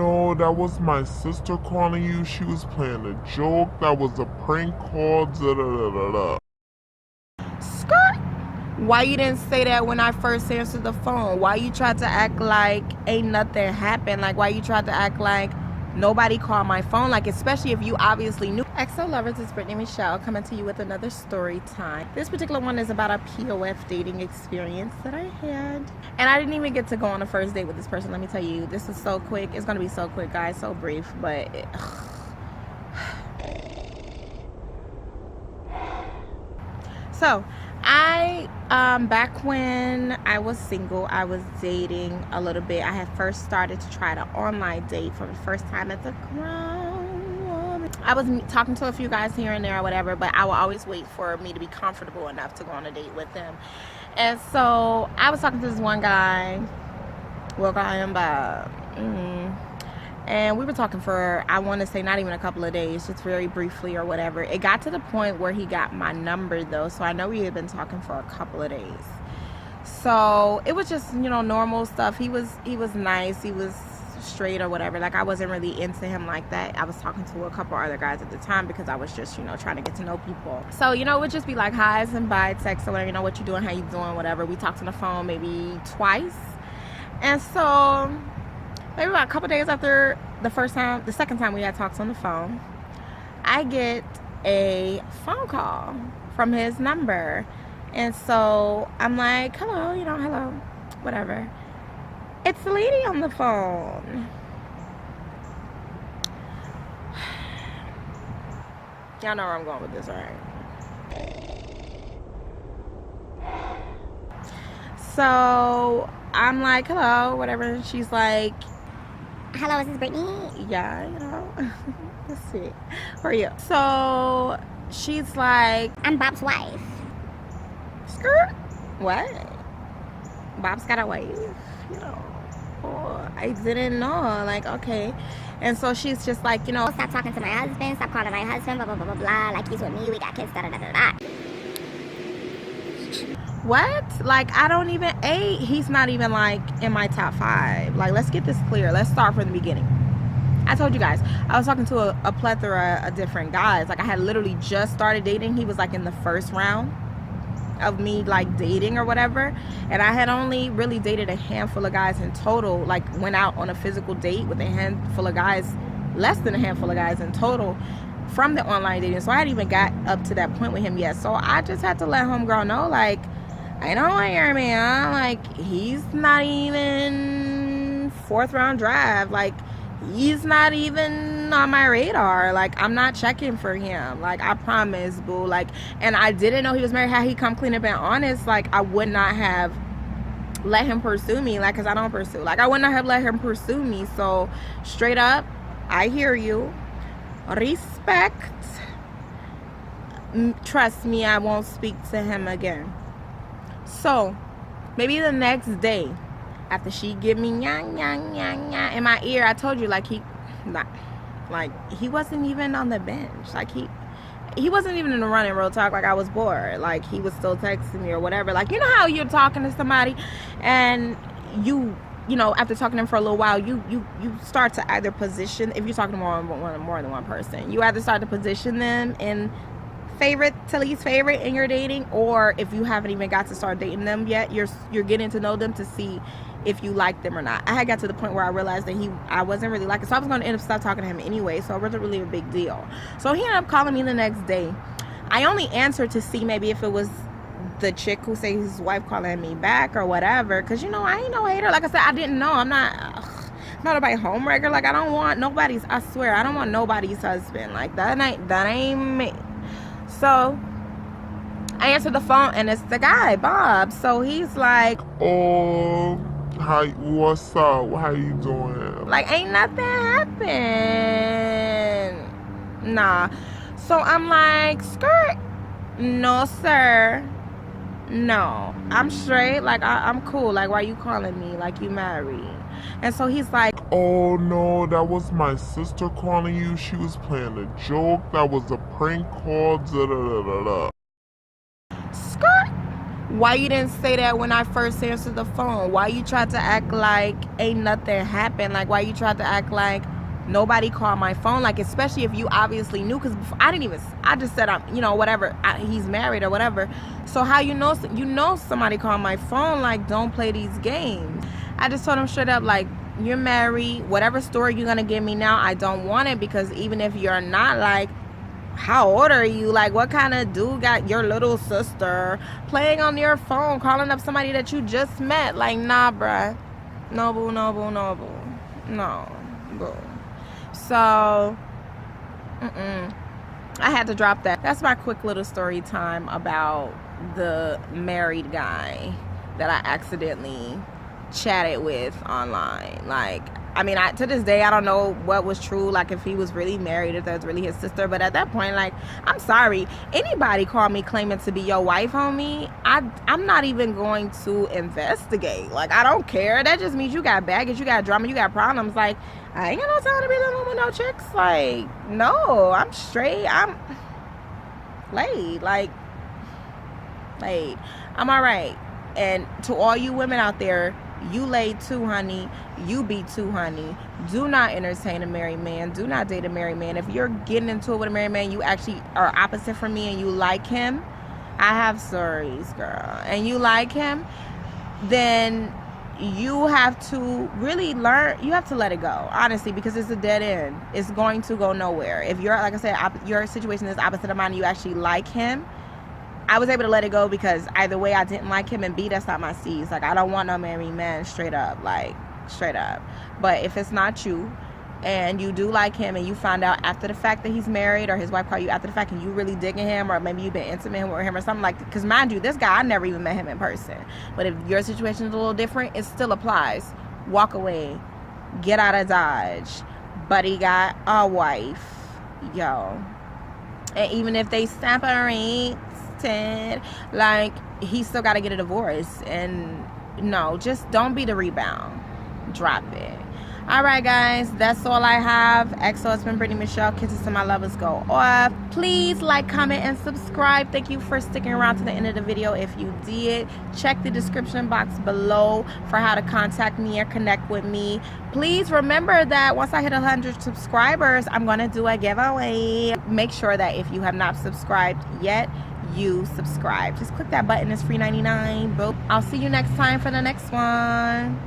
no, that was my sister calling you. She was playing a joke. That was a prank call. Da, da, da, da, da. Skirt. Why you didn't say that when I first answered the phone? Why you tried to act like ain't nothing happened? Like, why you tried to act like nobody called my phone? Like, especially if you obviously knew. XO lovers, it's Britney Mechelle coming to you with another story time. This particular one is about a POF dating experience that I had. And I didn't even get to go on a first date with this person. Let me tell you, this is so quick. It's going to be so quick, guys. So brief, but... So, back when I was single, I was dating a little bit. I had first started to try to online date for the first time as a grown woman. I was talking to a few guys here and there or whatever, but I would always wait for me to be comfortable enough to go on a date with them. And so I was talking to this one guy. We'll call him Bob. And we were talking for, I want to say, not even a couple of days, just very briefly or whatever. It got to the point where he got my number, though, so I know we had been talking for a couple of days. So it was just, you know, normal stuff. He was nice. He was straight or whatever. Like, I wasn't really into him like that. I was talking to a couple other guys at the time because I was just, you know, trying to get to know people. So, you know, it would just be like highs and bye, text or whatever, you know, what you doing, how you doing, whatever. We talked on the phone maybe twice. And so... maybe about a couple days after the second time we had talks on the phone, I get a phone call from his number. And so I'm like, hello, you know, hello, whatever. It's the lady on the phone. Y'all know where I'm going with this, right? So I'm like, hello, whatever. And she's like, hello, is this Britney? yeah, you know. Let's see. Who are you? So she's like, I'm Bob's wife. skirt? What? Bob's got a wife? You know. Oh, I didn't know. Like, okay. And so she's just like, you know, Stop talking to my husband, stop calling my husband, blah, blah, blah, blah, blah. Like, he's with me, we got kids, da, da, da, da, da. what? Like, I don't even, he's not even like in my top 5. Like, let's get this clear. Let's start from the beginning. I told you guys, I was talking to a plethora of different guys. Like, I had literally just started dating. He was like in the first round of me like dating or whatever, and I had only really dated a handful of guys in total. Like, went out on a physical date with a handful of guys, less than a handful of guys in total from the online dating. So I hadn't even got up to that point with him yet. So I just had to let homegirl know, like, I don't want your man. Like, he's not even 4th round drive. Like, he's not even on my radar. Like, I'm not checking for him. Like, I promise, boo. Like, and I didn't know he was married. Had he come clean and been honest, like, I would not have let him pursue me. Like, because I don't pursue. Like, I would not have let him pursue me. So, straight up, I hear you. Respect. Trust me, I won't speak to him again. So, maybe the next day, after she give me yang yang yang yang in my ear, I told you, like, he wasn't even on the bench. Like, he wasn't even in the running real talk. Like, I was bored. Like, he was still texting me or whatever. Like, you know how you're talking to somebody and you know, after talking to them for a little while, you start to either position, if you're talking to more than one person, you either start to position them in favorite to least favorite in your dating, or if you haven't even got to start dating them yet, you're getting to know them to see if you like them or not. I had got to the point where I realized that I wasn't really liking, so I was going to end up stop talking to him anyway, so it wasn't really a big deal. So he ended up calling me the next day. I only answered to see maybe if it was the chick who says his wife calling me back or whatever, because, you know, I ain't no hater. Like I said, I didn't know. I'm not nobody homewrecker. Like, I don't want nobody's, I swear, I don't want nobody's husband. Like, that ain't me. So I answered the phone and it's the guy, Bob. So he's like, oh, hi, what's up? How you doing? Like, ain't nothing happened. Nah. So I'm like, skirt. No, sir. No, I'm straight. Like, I'm cool. Like, why you calling me? Like, you married. And so he's like, oh no, that was my sister calling you. She was playing a joke. That was a prank call. Da, da, da, da, da. skirt? Why you didn't say that when I first answered the phone? Why you tried to act like ain't nothing happened? Like, why you tried to act like nobody called my phone? Like, especially if you obviously knew, because I just said, I'm, you know, whatever, he's married or whatever. So how you know somebody called my phone? Like, don't play these games. I just told him straight up, like, you're married. Whatever story you're gonna give me now, I don't want it, because even if you're not, like, how old are you? Like, what kind of dude got your little sister playing on your phone, calling up somebody that you just met? Like, nah, bruh. No, boo, no, boo, no, boo. No, boo. So, I had to drop that. That's my quick little story time about the married guy that I accidentally chatted with online. Like, I mean, to this day, I don't know what was true, like if he was really married, if that was really his sister. But at that point, like, I'm sorry, anybody call me claiming to be your wife, homie, I'm not even going to investigate. Like, I don't care. That just means you got baggage, you got drama, you got problems. Like, I ain't got no time to be living with no chicks. Like, no, I'm straight. I'm laid. Like, laid. I'm all right. And to all you women out there, you laid too, honey. You be too, honey. Do not entertain a married man. Do not date a married man. If you're getting into it with a married man, you actually are opposite from me and you like him, I have stories, girl, and you like him, then you have to really learn. You have to let it go, honestly, because it's a dead end. It's going to go nowhere. If you're, like I said, your situation is opposite of mine and you actually like him, I was able to let it go because either way I didn't like him, and B, that's not my C's. Like, I don't want no married man, straight up, like, straight up. But if it's not you and you do like him and you find out after the fact that he's married, or his wife called you after the fact and you really digging him, or maybe you've been intimate with him or something, like, because mind you, this guy, I never even met him in person. But if your situation is a little different, it still applies. Walk away. Get out of Dodge. Buddy got a wife. Yo. And even if they separate, like, he still got to get a divorce. And no, just don't be the rebound. Drop it. All right, guys, that's all I have. XO, it's been Britney Mechelle. Kisses to my lovers go off. Please like, comment, and subscribe. Thank you for sticking around to the end of the video. If you did, check the description box below for how to contact me or connect with me. Please remember that once I hit 100 subscribers, I'm going to do a giveaway. Make sure that if you have not subscribed yet, you subscribe. Just click that button. It's free 99. Boop. I'll see you next time for the next one.